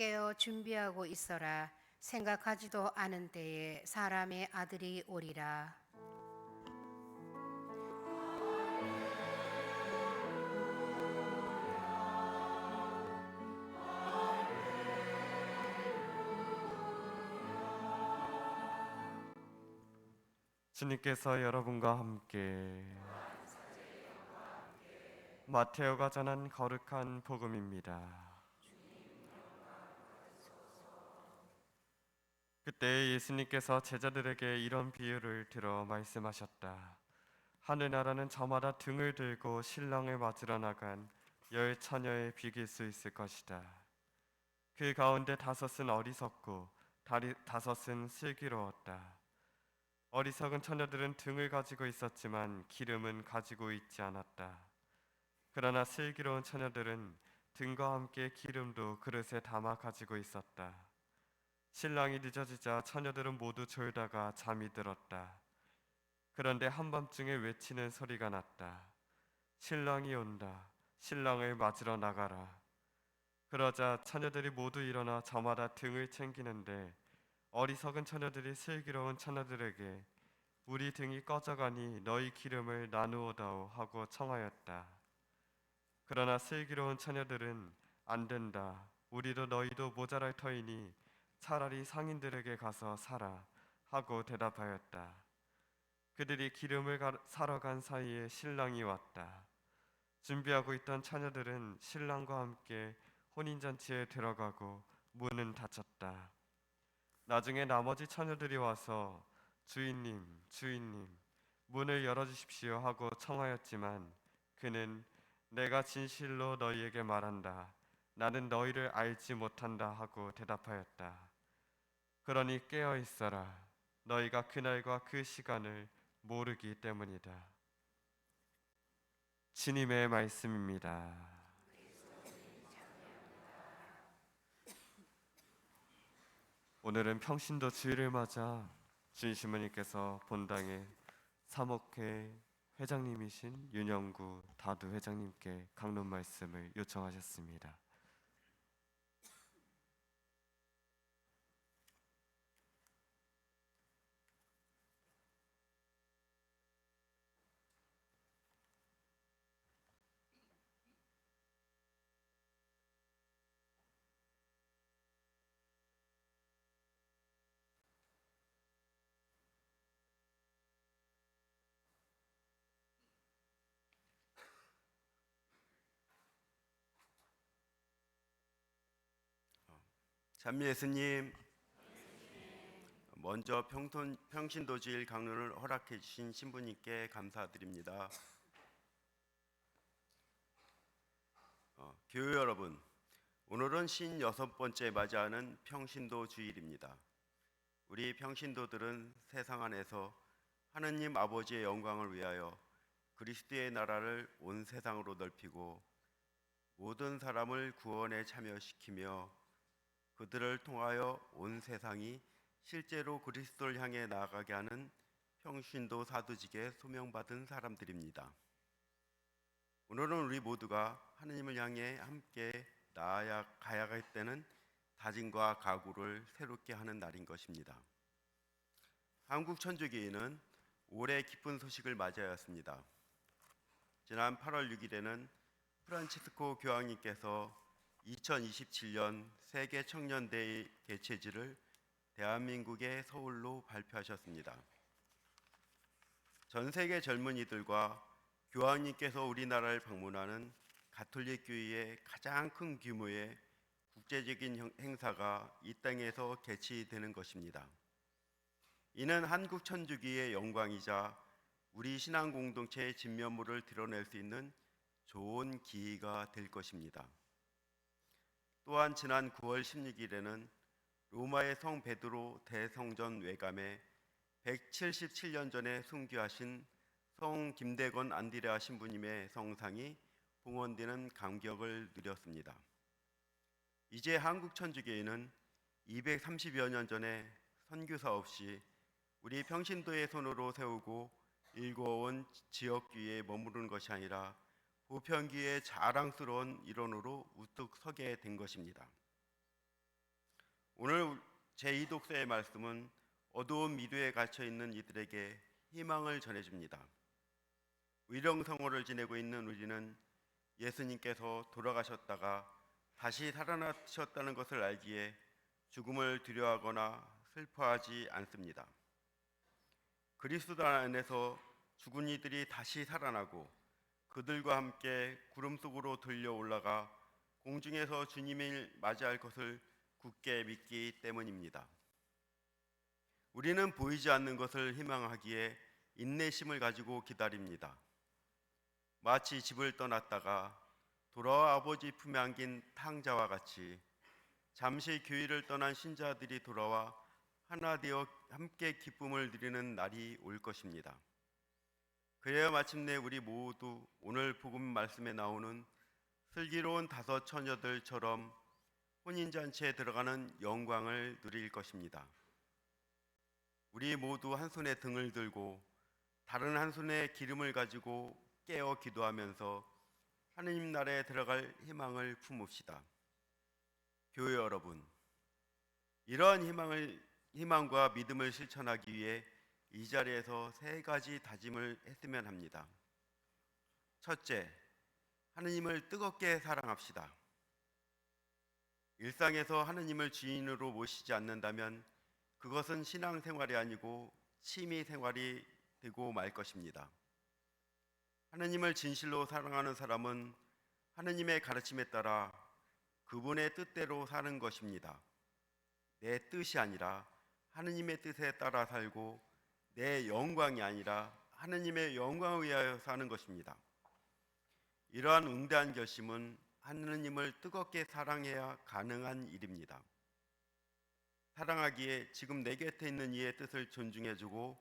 깨어 준비하고 있어라. 생각하지도 않은 때에 사람의 아들이 오리라. 주님께서 여러분과 함께 마테오가 전한 거룩한 복음입니다. 그때 예수님께서 제자들에게 이런 비유를 들어 말씀하셨다. 하늘나라는 저마다 등을 들고 신랑을 맞으러 나간 10 처녀의 비길 수 있을 것이다. 그 가운데 5은 어리석고 5은 슬기로웠다. 어리석은 처녀들은 등을 가지고 있었지만 기름은 가지고 있지 않았다. 그러나 슬기로운 처녀들은 등과 함께 기름도 그릇에 담아 가지고 있었다. 신랑이 늦어지자 처녀들은 모두 졸다가 잠이 들었다. 그런데 한밤중에 외치는 소리가 났다. 신랑이 온다. 신랑을 맞으러 나가라. 그러자 처녀들이 모두 일어나 저마다 등을 챙기는데 어리석은 처녀들이 슬기로운 처녀들에게 우리 등이 꺼져가니 너희 기름을 나누어다오 하고 청하였다. 그러나 슬기로운 처녀들은 안 된다. 우리도 너희도 모자랄 터이니 차라리 상인들에게 가서 사라 하고 대답하였다. 그들이 기름을 사러 간 사이에 신랑이 왔다. 준비하고 있던 처녀들은 신랑과 함께 혼인잔치에 들어가고 문은 닫혔다. 나중에 나머지 처녀들이 와서 주인님, 주인님, 문을 열어주십시오 하고 청하였지만 그는 내가 진실로 너희에게 말한다. 나는 너희를 알지 못한다 하고 대답하였다. 그러니 깨어 있어라. 너희가 그날과 그 시간을 모르기 때문이다. 주님의 말씀입니다. 오늘은 평신도 주일을 맞아 주인시모님께서 본당에 사목회 회장님이신 윤영구 다두 회장님께 강론 말씀을 요청하셨습니다. 찬미 예수님, 먼저 평신도주일 강론을 허락해 주신 신부님께 감사드립니다. 교회 여러분, 오늘은 56번째 맞이하는 평신도주일입니다. 우리 평신도들은 세상 안에서 하느님 아버지의 영광을 위하여 그리스도의 나라를 온 세상으로 넓히고 모든 사람을 구원에 참여시키며 그들을 통하여 온 세상이 실제로 그리스도를 향해 나아가게 하는 평신도 사도직에 소명받은 사람들입니다. 오늘은 우리 모두가 하느님을 향해 함께 나아가야 할 때는 다짐과 각오를 새롭게 하는 날인 것입니다. 한국 천주교회는 올해 기쁜 소식을 맞이하였습니다. 지난 8월 6일에는 프란치스코 교황님께서 2027년 세계 청년대회 개최지를 대한민국의 서울로 발표하셨습니다. 전 세계 젊은이들과 교황님께서 우리나라를 방문하는 가톨릭 교회의 가장 큰 규모의 국제적인 행사가 이 땅에서 개최되는 것입니다. 이는 한국 천주교의 영광이자 우리 신앙 공동체의 진면모를 드러낼 수 있는 좋은 기회가 될 것입니다. 또한 지난 9월 16일에는 로마의 성 베드로 대성전 외감에 177년 전에 순교하신 성 김대건 안드레아 신부님의 성상이 봉헌되는 감격을 누렸습니다. 이제 한국 천주교회는 230여 년 전에 선교사 없이 우리 평신도의 손으로 세우고 일궈온 지역교회에 머무르는 것이 아니라 보편교회의 자랑스러운 일원으로 우뚝 서게 된 것입니다. 오늘 제2독서의 말씀은 어두운 미도에 갇혀 있는 이들에게 희망을 전해줍니다. 위령성호를 지내고 있는 우리는 예수님께서 돌아가셨다가 다시 살아나셨다는 것을 알기에 죽음을 두려워하거나 슬퍼하지 않습니다. 그리스도 안에서 죽은 이들이 다시 살아나고 그들과 함께 구름 속으로 들려 올라가 공중에서 주님을 맞이할 것을 굳게 믿기 때문입니다. 우리는 보이지 않는 것을 희망하기에 인내심을 가지고 기다립니다. 마치 집을 떠났다가 돌아와 아버지 품에 안긴 탕자와 같이 잠시 교회를 떠난 신자들이 돌아와 하나 되어 함께 기쁨을 누리는 날이 올 것입니다. 그래야 마침내 우리 모두 오늘 복음 말씀에 나오는 슬기로운 5 처녀들처럼 혼인잔치에 들어가는 영광을 누릴 것입니다. 우리 모두 한 손에 등을 들고 다른 한 손에 기름을 가지고 깨어 기도하면서 하느님 나라에 들어갈 희망을 품읍시다. 교회 여러분, 이러한 희망과 믿음을 실천하기 위해 이 자리에서 3가지 다짐을 했으면 합니다. 첫째, 하느님을 뜨겁게 사랑합시다. 일상에서 하느님을 주인으로 모시지 않는다면 그것은 신앙생활이 아니고 취미생활이 되고 말 것입니다. 하느님을 진실로 사랑하는 사람은 하느님의 가르침에 따라 그분의 뜻대로 사는 것입니다. 내 뜻이 아니라 하느님의 뜻에 따라 살고 내 영광이 아니라 하느님의 영광을 위하여 사는 것입니다. 이러한 응대한 결심은 하느님을 뜨겁게 사랑해야 가능한 일입니다. 사랑하기에 지금 내 곁에 있는 이의 뜻을 존중해주고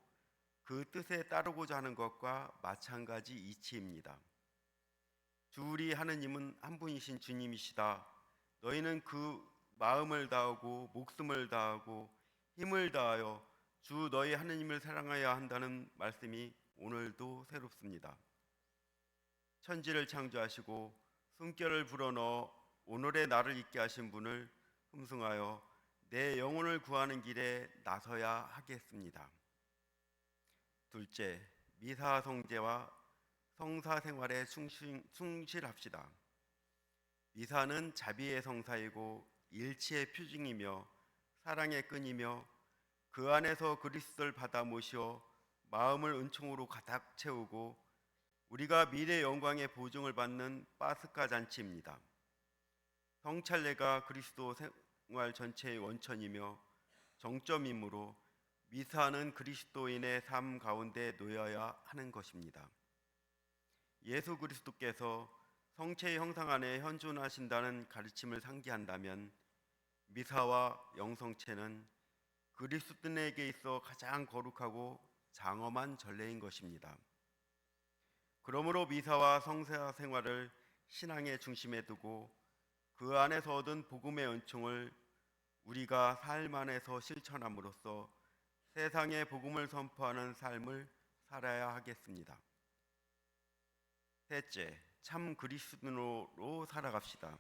그 뜻에 따르고자 하는 것과 마찬가지 이치입니다. 주 우리 하느님은 한 분이신 주님이시다. 너희는 그 마음을 다하고 목숨을 다하고 힘을 다하여 주 너희 하느님을 사랑해야 한다는 말씀이 오늘도 새롭습니다. 천지를 창조하시고 숨결을 불어넣어 오늘의 나를 있게 하신 분을 흠숭하여 내 영혼을 구하는 길에 나서야 하겠습니다. 둘째, 미사 성제와 성사 생활에 충실합시다. 미사는 자비의 성사이고 일치의 표징이며 사랑의 끈이며 그 안에서 그리스도를 받아 모시어 마음을 은총으로 가득 채우고 우리가 미래 영광의 보증을 받는 파스카 잔치입니다. 성찬례가 그리스도 생활 전체의 원천이며 정점이므로 미사는 그리스도인의 삶 가운데 놓여야 하는 것입니다. 예수 그리스도께서 성체의 형상 안에 현존하신다는 가르침을 상기한다면 미사와 영성체는 그리스도인에게 있어 가장 거룩하고 장엄한 전례인 것입니다. 그러므로 미사와 성사 생활을 신앙의 중심에 두고 그 안에서 얻은 복음의 은총을 우리가 삶 안에서 실천함으로써 세상에 복음을 선포하는 삶을 살아야 하겠습니다. 셋째, 참 그리스도인으로 살아갑시다.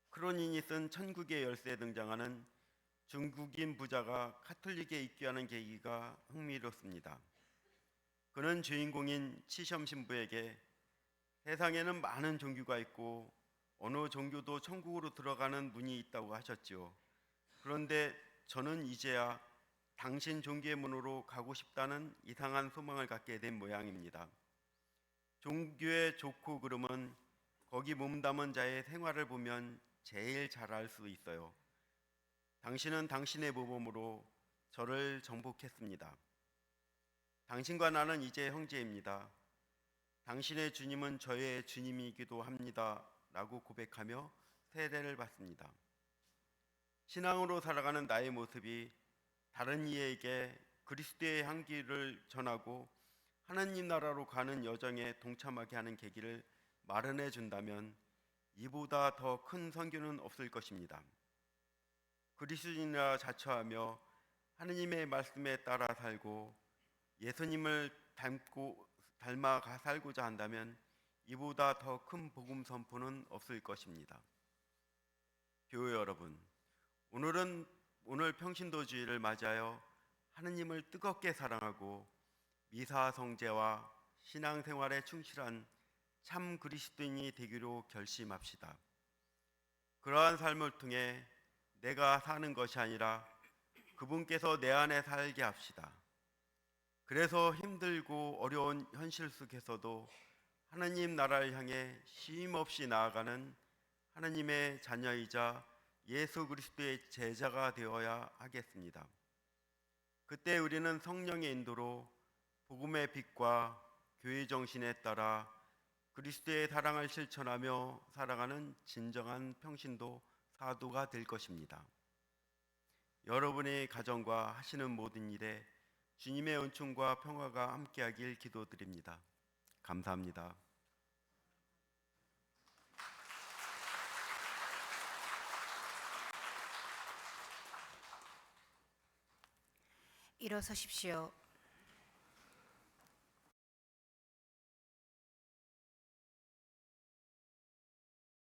크로닌이 쓴 천국의 열쇠에 등장하는 중국인 부자가 카톨릭에 입교하는 계기가 흥미롭습니다. 그는 주인공인 치셴 신부에게 세상에는 많은 종교가 있고 어느 종교도 천국으로 들어가는 문이 있다고 하셨지요. 그런데 저는 이제야 당신 종교의 문으로 가고 싶다는 이상한 소망을 갖게 된 모양입니다. 종교의 좋고 그름은 거기 몸담은 자의 생활을 보면 제일 잘 알 수 있어요. 당신은 당신의 모범으로 저를 정복했습니다. 당신과 나는 이제 형제입니다. 당신의 주님은 저의 주님이기도 합니다. 라고 고백하며 세례를 받습니다. 신앙으로 살아가는 나의 모습이 다른 이에게 그리스도의 향기를 전하고 하나님 나라로 가는 여정에 동참하게 하는 계기를 마련해 준다면 이보다 더 큰 선교는 없을 것입니다. 그리스도인이라 자처하며 하느님의 말씀에 따라 살고 예수님을 닮아 살고자 한다면 이보다 더 큰 복음 선포는 없을 것입니다. 교회 여러분, 오늘 평신도주의를 맞이하여 하느님을 뜨겁게 사랑하고 미사 성제와 신앙생활에 충실한 참 그리스도인이 되기로 결심합시다. 그러한 삶을 통해 내가 사는 것이 아니라 그분께서 내 안에 살게 합시다. 그래서 힘들고 어려운 현실 속에서도 하느님 나라를 향해 쉼 없이 나아가는 하느님의 자녀이자 예수 그리스도의 제자가 되어야 하겠습니다. 그때 우리는 성령의 인도로 복음의 빛과 교회 정신에 따라 그리스도의 사랑을 실천하며 살아가는 진정한 평신도 사도가 될 것입니다. 여러분의 가정과 하시는 모든 일에 주님의 은총과 평화가 함께하길 기도드립니다. 감사합니다. 일어서십시오.